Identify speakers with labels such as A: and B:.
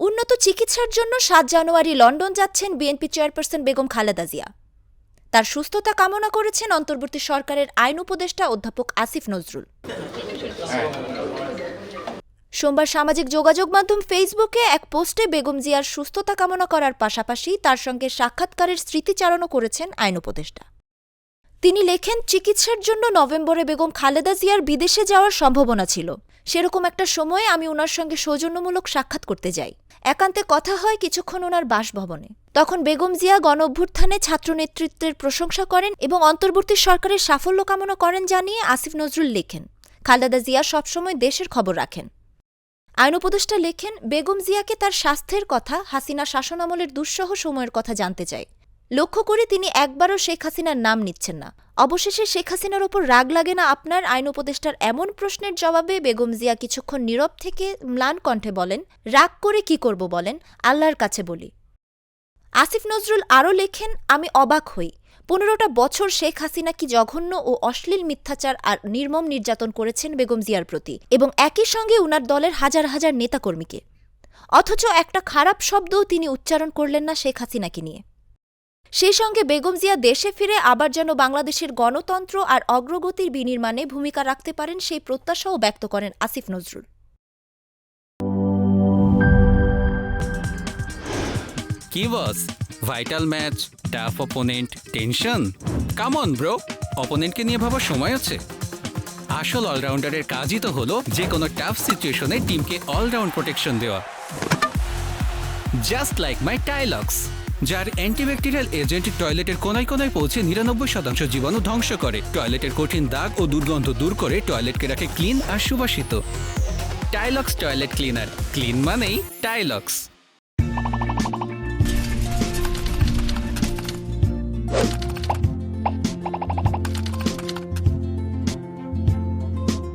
A: উন্নত চিকিৎসার জন্য ৭ জানুয়ারি লন্ডন যাচ্ছেন বিএনপি চেয়ারপারসন বেগম খালেদা জিয়া। তার সুস্থতা কামনা করেছেন অন্তর্বর্তী সরকারের আইন উপদেষ্টা অধ্যাপক আসিফ নজরুল। সোমবার সামাজিক যোগাযোগ মাধ্যম ফেসবুকে এক পোস্টে বেগম জিয়ার সুস্থতা কামনা করার পাশাপাশি তার সঙ্গে সাক্ষাৎকারের স্মৃতিচারণও করেছেন আইন উপদেষ্টা। তিনি লেখেন, চিকিৎসার জন্য নভেম্বরে বেগম খালেদা জিয়ার বিদেশে যাওয়ার সম্ভাবনা ছিল। সেরকম একটা সময়ে আমি ওনার সঙ্গে সৌজন্যমূলক সাক্ষাৎ করতে যাই। একান্তে কথা হয় কিছুক্ষণ ওনার বাসভবনে। তখন বেগম জিয়া গণ অভ্যুত্থানে ছাত্র নেতৃত্বের প্রশংসা করেন এবং অন্তর্বর্তী সরকারের সাফল্য কামনা করেন জানিয়ে আসিফ নজরুল লেখেন, খালেদা জিয়া সবসময় দেশের খবর রাখেন। আইন উপদেষ্টা লেখেন, বেগম জিয়াকে তার স্বাস্থ্যের কথা, হাসিনা শাসনামলের দুঃসহ সময়ের কথা জানতে চাই। লক্ষ্য করে তিনি একবারও শেখ হাসিনার নাম নিচ্ছেন না। অবশেষে শেখ হাসিনার ওপর রাগ লাগে না আপনার? আইন উপদেষ্টার এমন প্রশ্নের জবাবে বেগম জিয়া কিছুক্ষণ নীরব থেকে ম্লান কণ্ঠে বলেন, রাগ করে কি করব বলেন, আল্লাহর কাছে বলি। আসিফ নজরুল আরও লেখেন, আমি অবাক হই। ১৫টা বছর শেখ হাসিনা কি জঘন্য ও অশ্লীল মিথ্যাচার আর নির্মম নির্যাতন করেছেন বেগম জিয়ার প্রতি, এবং একই সঙ্গে উনার দলের হাজার হাজার নেতাকর্মীকে। অথচ একটা খারাপ শব্দও তিনি উচ্চারণ করলেন না শেখ হাসিনাকে নিয়ে। সেই সঙ্গে বেগম জিয়া দেশে ফিরে আবার যেন বাংলাদেশের গণতন্ত্র আর অগ্রগতির বিনির্মাণে ভূমিকা রাখতে পারেন সেই প্রত্যাশাও ব্যক্ত করেন আসিফ নজরুল।
B: কি boss, vital match, tough opponent, tension? Come on bro, অপোনেন্টকে নিয়ে ভাবার সময় আছে। আসল অলরাউন্ডারের কাজই তো হলো যে কোনো টাফ সিচুয়েশনে টিমকে অলরাউন্ড প্রোটেকশন দেওয়া। জাস্ট লাইক মাই টাইলক্স, যার অ্যান্টিব্যাকটেরিয়াল এজেন্ট টয়লেটের কোনায় কোনায় পৌঁছে ৯৯% জীবাণু ধ্বংস করে, টয়লেটের কঠিন দাগ ও দুর্গন্ধ দূর করে টয়লেটকে রাখে ক্লিন আর সুবাসিত। টাইলক্স টয়লেট ক্লিনার, ক্লিন মানেই টাইলক্স।